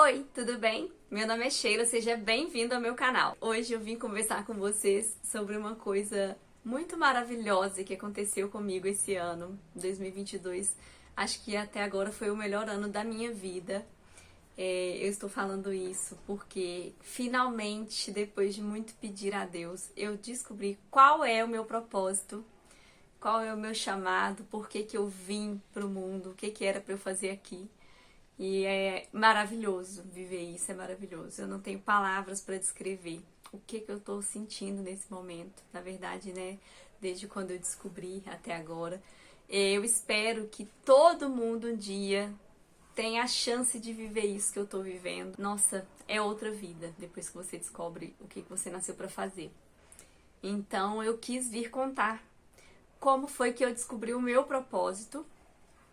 Oi, tudo bem? Meu nome é Sheila, seja bem-vindo ao meu canal. Hoje eu vim conversar com vocês sobre uma coisa muito maravilhosa que aconteceu comigo esse ano, 2022. Acho que até agora foi o melhor ano da minha vida. Eu estou falando isso porque finalmente, depois de muito pedir a Deus, eu descobri qual é o meu propósito, qual é o meu chamado, por que que eu vim para o mundo, o que que era para eu fazer aqui. E é maravilhoso viver isso, é maravilhoso. Eu não tenho palavras para descrever o que que eu estou sentindo nesse momento. Na verdade, né, desde quando eu descobri até agora. Eu espero que todo mundo um dia tenha a chance de viver isso que eu estou vivendo. Nossa, é outra vida depois que você descobre o que que você nasceu para fazer. Então eu quis vir contar como foi que eu descobri o meu propósito.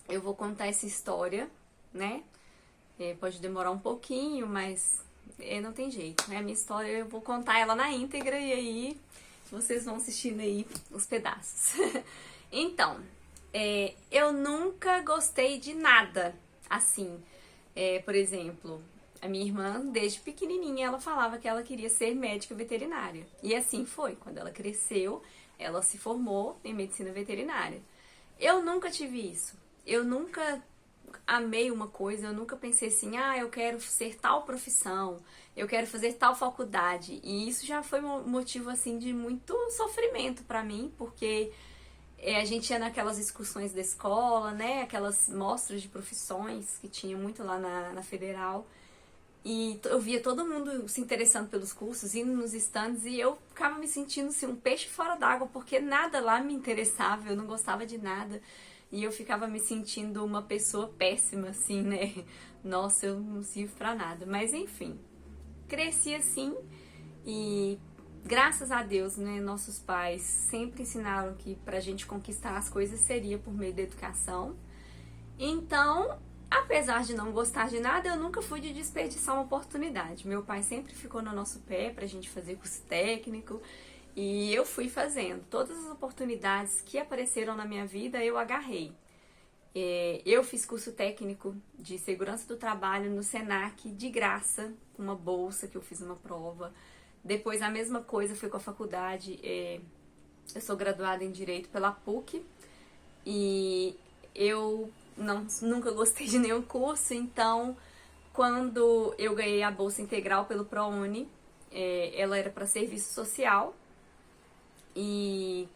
Eu vou contar essa história, né? Pode demorar um pouquinho, mas não tem jeito. É a minha história, eu vou contar ela na íntegra e aí vocês vão assistindo aí os pedaços. Então, eu nunca gostei de nada assim. Por exemplo, a minha irmã, desde pequenininha, ela falava que ela queria ser médica veterinária. E assim foi. Quando ela cresceu, ela se formou em medicina veterinária. Eu nunca tive isso. Eu nunca amei uma coisa, eu nunca pensei assim, eu quero ser tal profissão, eu quero fazer tal faculdade. E isso já foi um motivo assim de muito sofrimento pra mim, porque a gente ia naquelas excursões da escola, né, aquelas mostras de profissões que tinha muito lá na Federal. E eu via todo mundo se interessando pelos cursos, indo nos stands, e eu ficava me sentindo assim, um peixe fora d'água, porque nada lá me interessava, eu não gostava de nada. E eu ficava me sentindo uma pessoa péssima, assim, né? Nossa, eu não sirvo pra nada. Mas enfim, cresci assim e graças a Deus, né? Nossos pais sempre ensinaram que pra gente conquistar as coisas seria por meio da educação. Então, apesar de não gostar de nada, eu nunca fui de desperdiçar uma oportunidade. Meu pai sempre ficou no nosso pé pra gente fazer curso técnico. E eu fui fazendo. Todas as oportunidades que apareceram na minha vida, eu agarrei. Eu fiz curso técnico de segurança do trabalho no Senac, de graça, com uma bolsa que eu fiz uma prova. Depois a mesma coisa foi com a faculdade. Eu sou graduada em Direito pela PUC e eu nunca gostei de nenhum curso, então quando eu ganhei a bolsa integral pelo ProUni, ela era para serviço social. E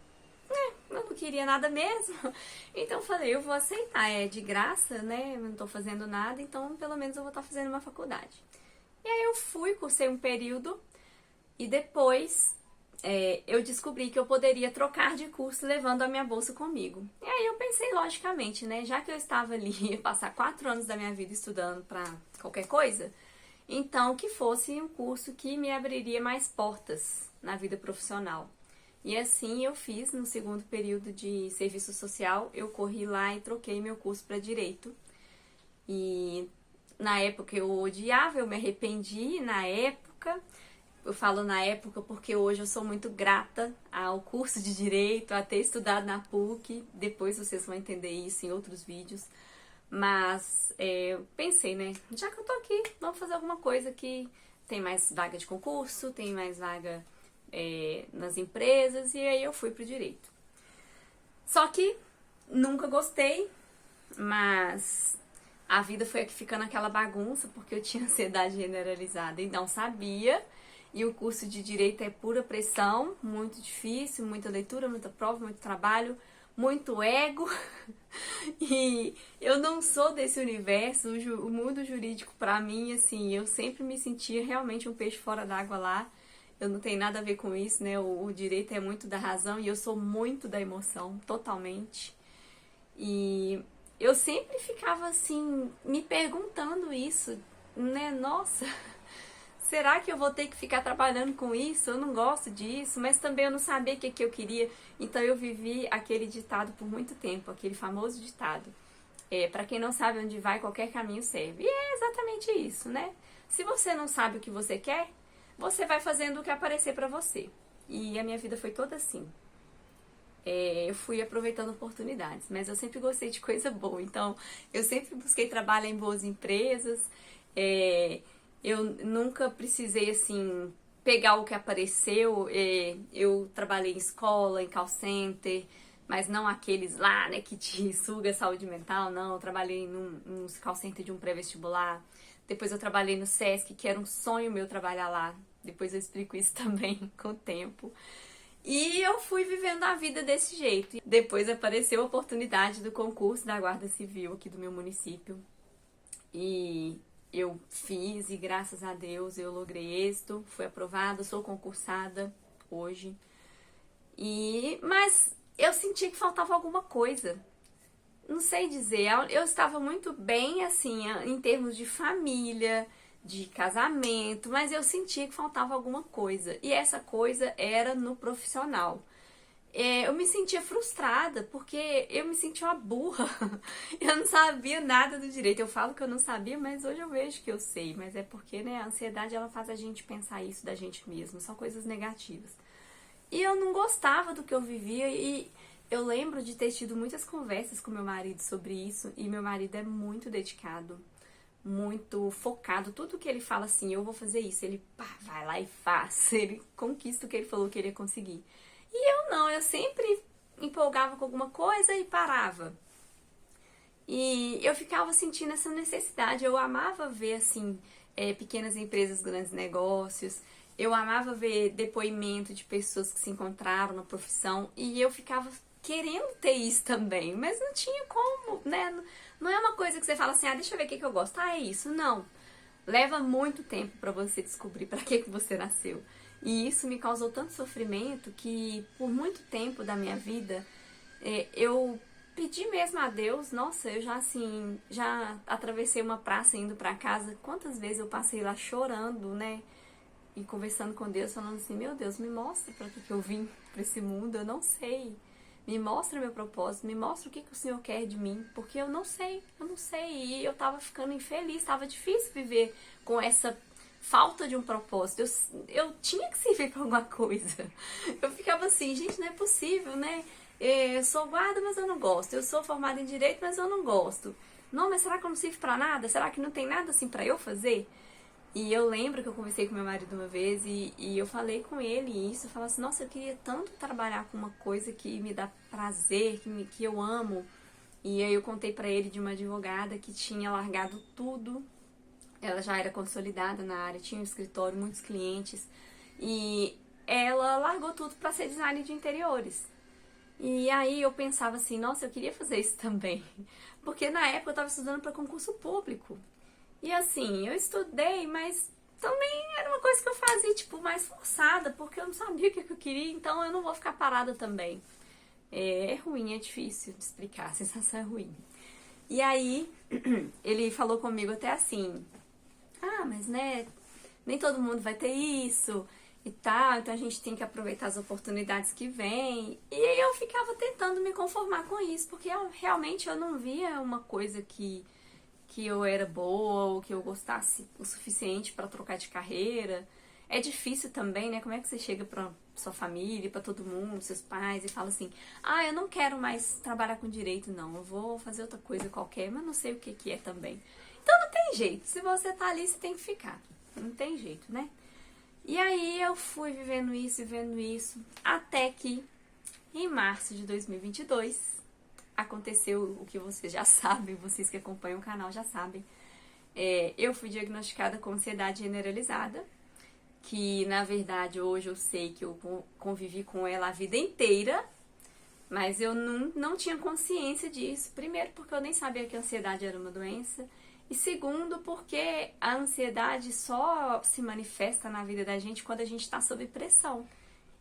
eu não queria nada mesmo. Então falei, eu vou aceitar, é de graça, né? Eu não tô fazendo nada, então pelo menos eu vou estar fazendo uma faculdade. E aí eu fui, cursei um período e depois eu descobri que eu poderia trocar de curso levando a minha bolsa comigo. E aí eu pensei logicamente, né? Já que eu estava ali, ia passar 4 anos da minha vida estudando pra qualquer coisa, então que fosse um curso que me abriria mais portas na vida profissional. E assim eu fiz no segundo período de serviço social, eu corri lá e troquei meu curso para direito. E na época eu odiava, eu me arrependi na época. Eu falo na época porque hoje eu sou muito grata ao curso de direito, a ter estudado na PUC. Depois vocês vão entender isso em outros vídeos. Mas eu pensei, né? Já que eu tô aqui, vamos fazer alguma coisa que tem mais vaga de concurso, tem mais vaga nas empresas, e aí eu fui pro direito. Só que nunca gostei, mas a vida foi aqui ficando aquela bagunça, porque eu tinha ansiedade generalizada e não sabia, e o curso de direito é pura pressão, muito difícil, muita leitura, muita prova, muito trabalho, muito ego, e eu não sou desse universo, o mundo jurídico pra mim, assim, eu sempre me sentia realmente um peixe fora d'água lá. Eu não tenho nada a ver com isso, né? O direito é muito da razão e eu sou muito da emoção, totalmente. E eu sempre ficava assim, me perguntando isso, né? Nossa, será que eu vou ter que ficar trabalhando com isso? Eu não gosto disso, mas também eu não sabia o que eu queria. Então eu vivi aquele ditado por muito tempo, aquele famoso ditado. Para quem não sabe onde vai, qualquer caminho serve. E é exatamente isso, né? Se você não sabe o que você quer, você vai fazendo o que aparecer pra você. E a minha vida foi toda assim. Eu fui aproveitando oportunidades, mas eu sempre gostei de coisa boa. Então, eu sempre busquei trabalho em boas empresas. Eu nunca precisei, assim, pegar o que apareceu. Eu trabalhei em escola, em call center, mas não aqueles lá, né, que te suga a saúde mental, não. Eu trabalhei num call center de um pré-vestibular. Depois eu trabalhei no Sesc, que era um sonho meu trabalhar lá. Depois eu explico isso também com o tempo. E eu fui vivendo a vida desse jeito. Depois apareceu a oportunidade do concurso da Guarda Civil aqui do meu município. E eu fiz e graças a Deus eu logrei êxito, fui aprovada, sou concursada hoje. Mas eu senti que faltava alguma coisa. Não sei dizer, eu estava muito bem assim, em termos de família, de casamento, mas eu sentia que faltava alguma coisa. E essa coisa era no profissional. Eu me sentia frustrada, porque eu me sentia uma burra. Eu não sabia nada do direito. Eu falo que eu não sabia, mas hoje eu vejo que eu sei. Mas é porque, né, a ansiedade ela faz a gente pensar isso da gente mesmo, são coisas negativas. E eu não gostava do que eu vivia e eu lembro de ter tido muitas conversas com meu marido sobre isso. E meu marido é muito dedicado, muito focado. Tudo que ele fala assim, eu vou fazer isso, ele pá, vai lá e faz. Ele conquista o que ele falou que ele ia conseguir. E eu não, eu sempre empolgava com alguma coisa e parava. E eu ficava sentindo essa necessidade. Eu amava ver, assim, pequenas empresas, grandes negócios. Eu amava ver depoimento de pessoas que se encontraram na profissão. E eu ficava querendo ter isso também. Mas não tinha como, né? Não é uma coisa que você fala assim, deixa eu ver o que eu gosto. É isso. Não. Leva muito tempo pra você descobrir pra que você nasceu. E isso me causou tanto sofrimento que por muito tempo da minha vida eu pedi mesmo a Deus. Nossa, eu já assim, já atravessei uma praça indo pra casa. Quantas vezes eu passei lá chorando, né? E conversando com Deus, falando assim, meu Deus, me mostra pra que eu vim pra esse mundo, eu não sei. Me mostra meu propósito, me mostra o que o Senhor quer de mim, porque eu não sei. E eu tava ficando infeliz, tava difícil viver com essa falta de um propósito. Eu tinha que servir pra alguma coisa. Eu ficava assim, gente, não é possível, né? Eu sou guarda, mas eu não gosto. Eu sou formada em direito, mas eu não gosto. Não, mas será que eu não sirvo pra nada? Será que não tem nada assim pra eu fazer? E eu lembro que eu conversei com meu marido uma vez e eu falei com ele isso. Eu falei assim, nossa, eu queria tanto trabalhar com uma coisa que me dá prazer, que eu amo. E aí eu contei pra ele de uma advogada que tinha largado tudo. Ela já era consolidada na área, tinha um escritório, muitos clientes. E ela largou tudo pra ser designer de interiores. E aí eu pensava assim, nossa, eu queria fazer isso também. Porque na época eu estava estudando para concurso público. E assim, eu estudei, mas também era uma coisa que eu fazia, tipo, mais forçada, porque eu não sabia o que eu queria, então eu não vou ficar parada também. É ruim, é difícil de explicar, a sensação é ruim. E aí, ele falou comigo até assim, mas né, nem todo mundo vai ter isso e tal, então a gente tem que aproveitar as oportunidades que vêm. E aí eu ficava tentando me conformar com isso, porque realmente eu não via uma coisa que eu era boa ou que eu gostasse o suficiente para trocar de carreira. É difícil também, né? Como é que você chega pra sua família, pra todo mundo, seus pais, e fala assim, eu não quero mais trabalhar com direito, não. Eu vou fazer outra coisa qualquer, mas não sei o que é também. Então não tem jeito. Se você tá ali, você tem que ficar. Não tem jeito, né? E aí eu fui vivendo isso, até que em março de 2022 aconteceu o que vocês já sabem, vocês que acompanham o canal já sabem. Eu fui diagnosticada com ansiedade generalizada, que na verdade hoje eu sei que eu convivi com ela a vida inteira, mas eu não tinha consciência disso. Primeiro, porque eu nem sabia que a ansiedade era uma doença. E segundo, porque a ansiedade só se manifesta na vida da gente quando a gente está sob pressão.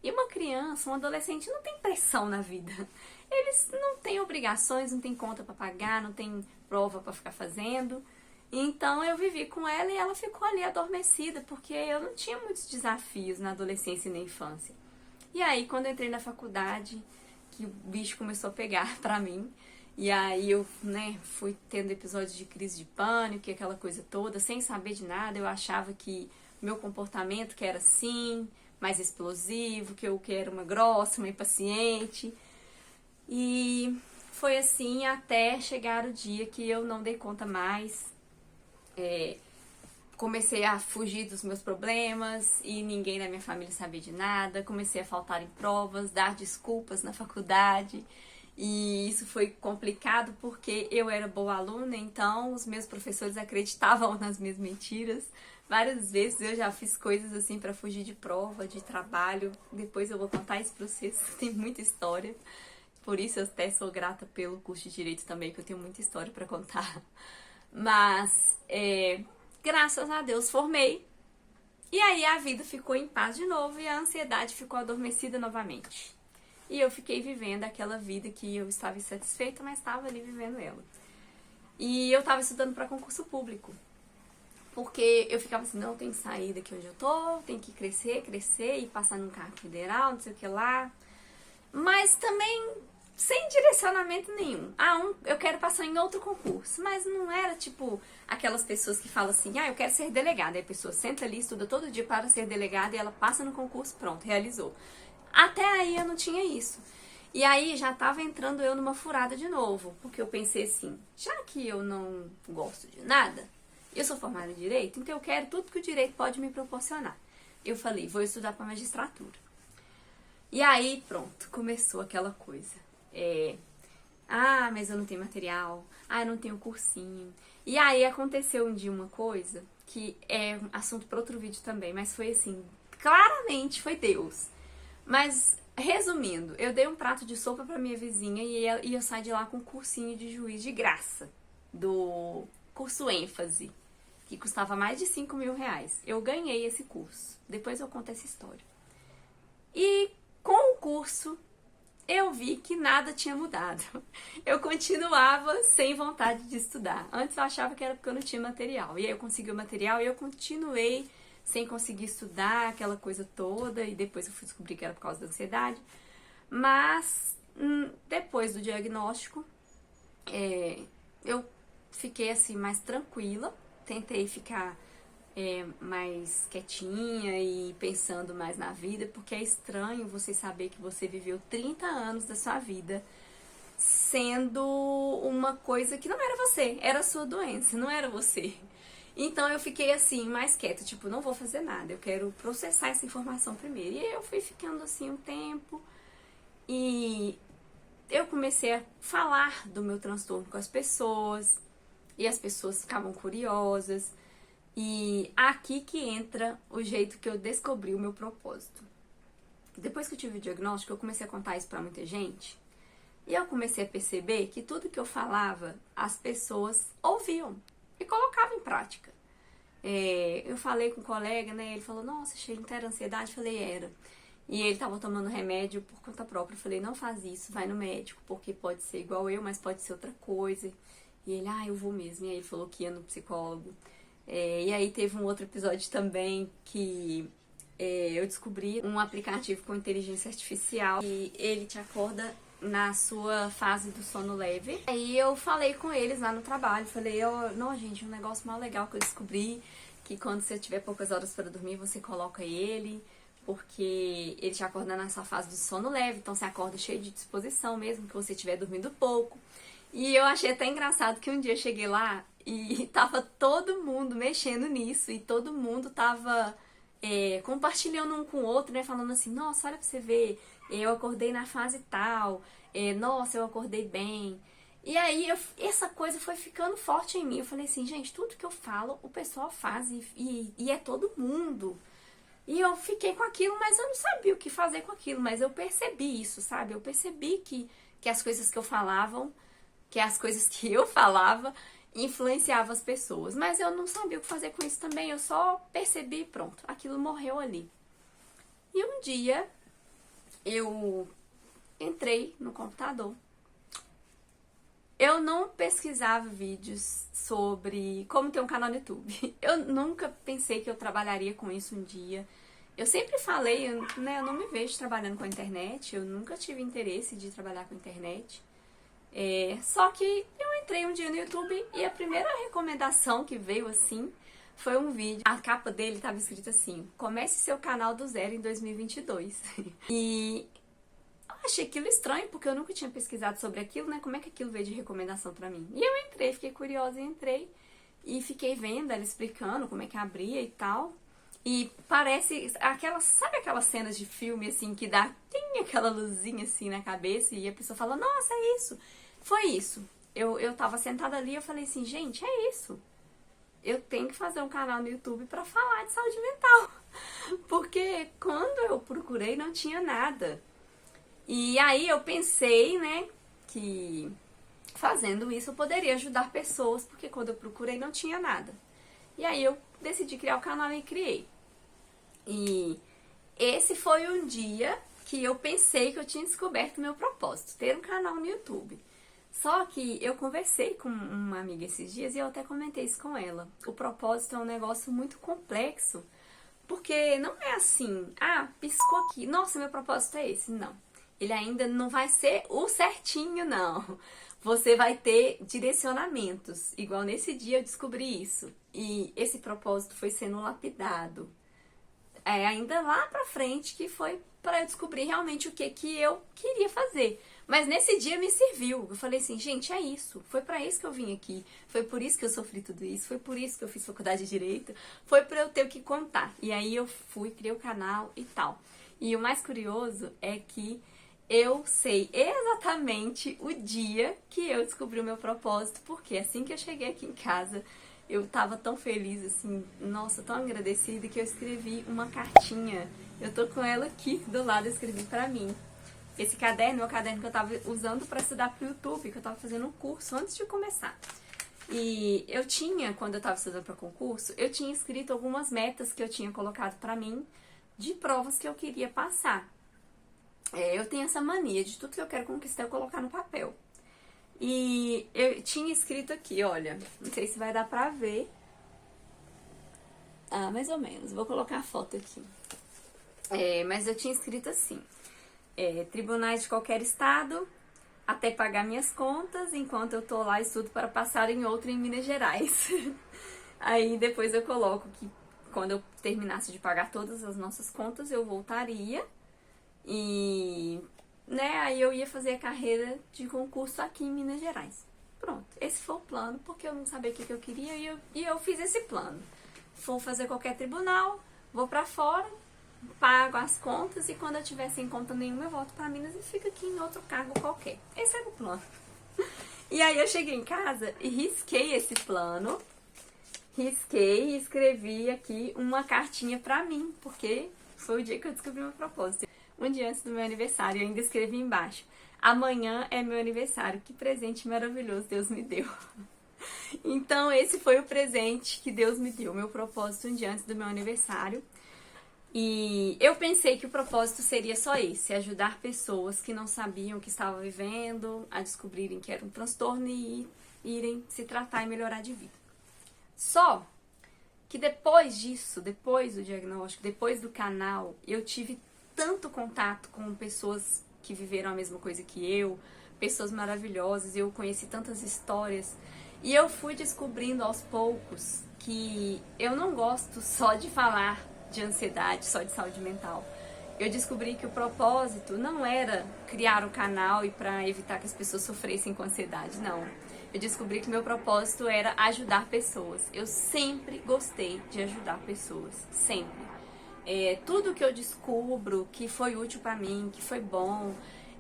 E uma criança, um adolescente não tem pressão na vida. Eles não têm obrigações, não tem conta para pagar, não tem prova para ficar fazendo. Então eu vivi com ela e ela ficou ali adormecida, porque eu não tinha muitos desafios na adolescência e na infância. E aí, quando eu entrei na faculdade, que o bicho começou a pegar pra mim, e aí eu, né, fui tendo episódios de crise de pânico e aquela coisa toda, sem saber de nada. Eu achava que meu comportamento que era assim, mais explosivo, que eu era uma grossa, uma impaciente. E foi assim até chegar o dia que eu não dei conta mais. comecei a fugir dos meus problemas e ninguém na minha família sabia de nada. Comecei a faltar em provas, dar desculpas na faculdade. E isso foi complicado porque eu era boa aluna, então os meus professores acreditavam nas minhas mentiras. Várias vezes eu já fiz coisas assim pra fugir de prova, de trabalho. Depois eu vou contar isso pra vocês, tem muita história. Por isso eu até sou grata pelo curso de Direito também, que eu tenho muita história pra contar. Mas, graças a Deus, formei. E aí a vida ficou em paz de novo e a ansiedade ficou adormecida novamente. E eu fiquei vivendo aquela vida que eu estava insatisfeita, mas estava ali vivendo ela. E eu estava estudando para concurso público. Porque eu ficava assim, não, tem que sair daqui onde eu tô, tem que crescer e passar num cargo federal, não sei o que lá. Mas também sem direcionamento nenhum. Eu quero passar em outro concurso. Mas não era tipo aquelas pessoas que falam assim, eu quero ser delegada. Aí a pessoa senta ali, estuda todo dia para ser delegada e ela passa no concurso, pronto, realizou. Até aí eu não tinha isso. E aí já tava entrando eu numa furada de novo, porque eu pensei assim, já que eu não gosto de nada, eu sou formada em Direito, então eu quero tudo que o Direito pode me proporcionar. Eu falei, vou estudar para magistratura. E aí, pronto, começou aquela coisa. Mas eu não tenho material, eu não tenho cursinho. E aí aconteceu um dia uma coisa, que é um assunto para outro vídeo também, mas foi assim, claramente foi Deus. Mas, resumindo, eu dei um prato de sopa pra minha vizinha e eu saí de lá com um cursinho de juiz de graça, do curso ênfase, que custava mais de 5 mil reais. Eu ganhei esse curso. Depois eu conto essa história. E com o curso, eu vi que nada tinha mudado. Eu continuava sem vontade de estudar. Antes eu achava que era porque eu não tinha material. E aí eu consegui o material e eu continuei sem conseguir estudar, aquela coisa toda, e depois eu fui descobrir que era por causa da ansiedade. Mas, depois do diagnóstico, eu fiquei assim mais tranquila, tentei ficar mais quietinha e pensando mais na vida, porque é estranho você saber que você viveu 30 anos da sua vida sendo uma coisa que não era você, era a sua doença, não era você. Então eu fiquei assim, mais quieta, tipo, não vou fazer nada, eu quero processar essa informação primeiro. E aí eu fui ficando assim um tempo e eu comecei a falar do meu transtorno com as pessoas e as pessoas ficavam curiosas. E aqui que entra o jeito que eu descobri o meu propósito. Depois que eu tive o diagnóstico, eu comecei a contar isso pra muita gente e eu comecei a perceber que tudo que eu falava, as pessoas ouviam e colocava em prática. Eu falei com um colega, né? Ele falou, nossa, Sheila, não era ansiedade? Eu falei, era. E ele tava tomando remédio por conta própria. Eu falei, não faz isso, vai no médico, porque pode ser igual eu, mas pode ser outra coisa. E ele, eu vou mesmo. E aí ele falou que ia no psicólogo. E aí teve um outro episódio também que eu descobri um aplicativo com inteligência artificial e ele te acorda na sua fase do sono leve. Aí eu falei com eles lá no trabalho, falei, não, gente, um negócio mais legal que eu descobri, que quando você tiver poucas horas para dormir, você coloca ele, porque ele te acorda nessa fase do sono leve, então você acorda cheio de disposição mesmo, que você estiver dormindo pouco. E eu achei até engraçado que um dia eu cheguei lá e tava todo mundo mexendo nisso, e todo mundo tava compartilhando um com o outro, né, falando assim, nossa, olha pra você ver, eu acordei na fase tal, nossa, eu acordei bem. E aí essa coisa foi ficando forte em mim. Eu falei assim, gente, tudo que eu falo, o pessoal faz e é todo mundo. E eu fiquei com aquilo, mas eu não sabia o que fazer com aquilo. Mas eu percebi isso, sabe? Eu percebi que as coisas que eu falava influenciavam as pessoas. Mas eu não sabia o que fazer com isso também. Eu só percebi e pronto, aquilo morreu ali. E um dia eu entrei no computador. Eu não pesquisava vídeos sobre como ter um canal no YouTube. Eu nunca pensei que eu trabalharia com isso um dia. Eu sempre falei, né, eu não me vejo trabalhando com a internet. Eu nunca tive interesse de trabalhar com a internet. Só que eu entrei um dia no YouTube e a primeira recomendação que veio assim foi um vídeo. A capa dele estava escrito assim, comece seu canal do zero em 2022. E eu achei aquilo estranho, porque eu nunca tinha pesquisado sobre aquilo, né? Como é que aquilo veio de recomendação pra mim? E eu entrei, fiquei curiosa e entrei. e fiquei vendo ela explicando como é que abria e tal. E parece aquelas, sabe aquelas cenas de filme assim que dá tem aquela luzinha assim na cabeça e a pessoa fala, nossa, é isso. Foi isso. Eu tava sentada ali e eu falei assim, gente, é isso. Eu tenho que fazer um canal no YouTube pra falar de saúde mental. Porque quando eu procurei não tinha nada. E aí eu pensei, né, que fazendo isso eu poderia ajudar pessoas, porque quando eu procurei não tinha nada. E aí eu decidi criar o canal e criei. E esse foi um dia que eu pensei que eu tinha descoberto o meu propósito, ter um canal no YouTube. Só que eu conversei com uma amiga esses dias e eu até comentei isso com ela. O propósito é um negócio muito complexo, porque não é assim, ah, piscou aqui, nossa, meu propósito é esse. Não. Ele ainda não vai ser o certinho, não. Você vai ter direcionamentos. Igual nesse dia eu descobri isso. E esse propósito foi sendo lapidado. Ainda lá pra frente que foi para eu descobrir realmente o que eu queria fazer. Mas nesse dia me serviu. Eu falei assim, gente, é isso. Foi para isso que eu vim aqui. Foi por isso que eu sofri tudo isso. Foi por isso que eu fiz faculdade de Direito. Foi para eu ter o que contar. E aí eu fui, criei o canal e tal. E o mais curioso é que eu sei exatamente o dia que eu descobri o meu propósito. Porque assim que eu cheguei aqui em casa, eu tava tão feliz, assim, nossa, tão agradecida, que eu escrevi uma cartinha. Eu tô com ela aqui do lado, eu escrevi pra mim. Esse caderno é o caderno que eu tava usando pra estudar pro YouTube, que eu tava fazendo um curso antes de começar. E eu tinha, quando eu tava estudando pra concurso, eu tinha escrito algumas metas que eu tinha colocado pra mim, de provas que eu queria passar. Eu tenho essa mania de tudo que eu quero conquistar, eu colocar no papel. E eu tinha escrito aqui, olha, não sei se vai dar pra ver. Ah, mais ou menos, vou colocar a foto aqui. Mas eu tinha escrito assim, tribunais de qualquer estado, até pagar minhas contas, enquanto eu tô lá estudo para passar em outro em Minas Gerais. Aí depois eu coloco que quando eu terminasse de pagar todas as nossas contas, eu voltaria e... né, aí eu ia fazer a carreira de concurso aqui em Minas Gerais. Pronto, esse foi o plano, porque eu não sabia o que eu queria e eu fiz esse plano. Vou fazer qualquer tribunal, vou pra fora, pago as contas e quando eu tiver sem conta nenhuma eu volto pra Minas e fico aqui em outro cargo qualquer. Esse era o plano. E aí eu cheguei em casa e risquei esse plano, risquei e escrevi aqui uma cartinha pra mim, porque foi o dia que eu descobri meu propósito. Um dia antes do meu aniversário, eu ainda escrevi embaixo, amanhã é meu aniversário, que presente maravilhoso Deus me deu. Então esse foi o presente que Deus me deu, meu propósito um dia antes do meu aniversário. E eu pensei que o propósito seria só esse, ajudar pessoas que não sabiam o que estavam vivendo, a descobrirem que era um transtorno e irem se tratar e melhorar de vida. Só que depois disso, depois do diagnóstico, depois do canal, eu tive tanto contato com pessoas que viveram a mesma coisa que eu, pessoas maravilhosas, eu conheci tantas histórias, e eu fui descobrindo aos poucos que eu não gosto só de falar de ansiedade, só de saúde mental. Eu descobri que o propósito não era criar o canal e para evitar que as pessoas sofressem com ansiedade, não. Eu descobri que meu propósito era ajudar pessoas. Eu sempre gostei de ajudar pessoas, sempre. Tudo que eu descubro que foi útil pra mim, que foi bom,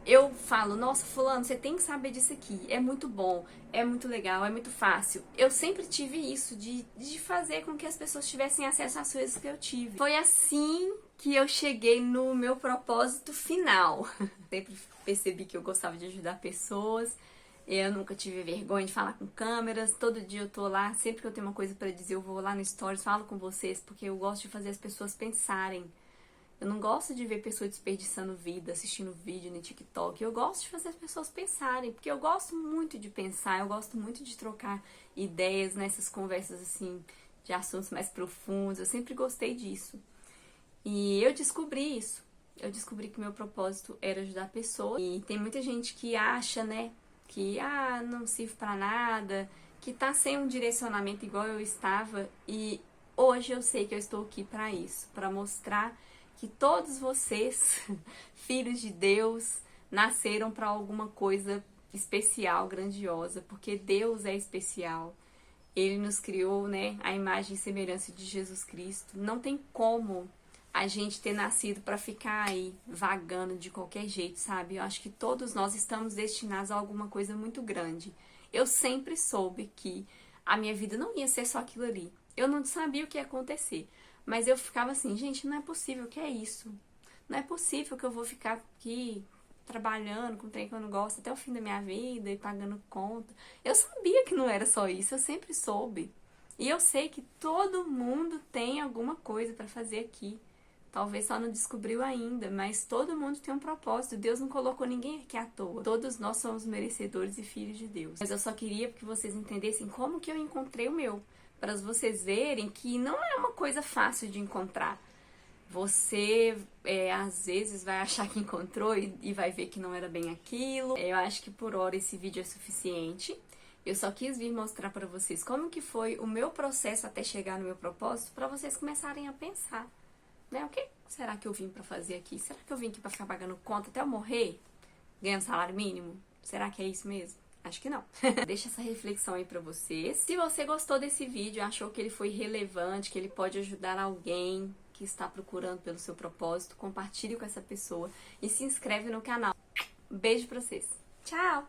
eu falo, nossa, fulano, você tem que saber disso aqui, é muito bom, é muito legal, é muito fácil. Eu sempre tive isso, de fazer com que as pessoas tivessem acesso às coisas que eu tive. Foi assim que eu cheguei no meu propósito final. Sempre percebi que eu gostava de ajudar pessoas, eu nunca tive vergonha de falar com câmeras, todo dia eu tô lá, sempre que eu tenho uma coisa pra dizer eu vou lá no Stories, falo com vocês, porque eu gosto de fazer as pessoas pensarem. Eu não gosto de ver pessoas desperdiçando vida, assistindo vídeo no TikTok. Eu gosto de fazer as pessoas pensarem, porque eu gosto muito de pensar, eu gosto muito de trocar ideias nessas conversas assim, de assuntos mais profundos. Eu sempre gostei disso. E eu descobri isso. Eu descobri que meu propósito era ajudar pessoas. E tem muita gente que acha, né, que não serve pra nada, que tá sem um direcionamento igual eu estava. E hoje eu sei que eu estou aqui pra isso, pra mostrar que todos vocês, filhos de Deus, nasceram para alguma coisa especial, grandiosa, porque Deus é especial. Ele nos criou, né, a imagem e semelhança de Jesus Cristo. Não tem como a gente ter nascido para ficar aí vagando de qualquer jeito, sabe? Eu acho que todos nós estamos destinados a alguma coisa muito grande. Eu sempre soube que a minha vida não ia ser só aquilo ali. Eu não sabia o que ia acontecer, mas eu ficava assim, gente, não é possível que é isso. Não é possível que eu vou ficar aqui trabalhando com um trem que eu não gosto até o fim da minha vida e pagando conta. Eu sabia que não era só isso, eu sempre soube. E eu sei que todo mundo tem alguma coisa para fazer aqui. Talvez só não descobriu ainda, mas todo mundo tem um propósito. Deus não colocou ninguém aqui à toa. Todos nós somos merecedores e filhos de Deus. Mas eu só queria que vocês entendessem como que eu encontrei o meu. Para vocês verem que não é uma coisa fácil de encontrar. Você, às vezes, vai achar que encontrou e vai ver que não era bem aquilo. Eu acho que por hora esse vídeo é suficiente. Eu só quis vir mostrar para vocês como que foi o meu processo até chegar no meu propósito, para vocês começarem a pensar, né? O que será que eu vim para fazer aqui? Será que eu vim aqui para ficar pagando conta até eu morrer? Ganhando salário mínimo? Será que é isso mesmo? Acho que não. Deixa essa reflexão aí pra vocês. Se você gostou desse vídeo, achou que ele foi relevante, que ele pode ajudar alguém que está procurando pelo seu propósito, compartilhe com essa pessoa e se inscreve no canal. Beijo pra vocês. Tchau!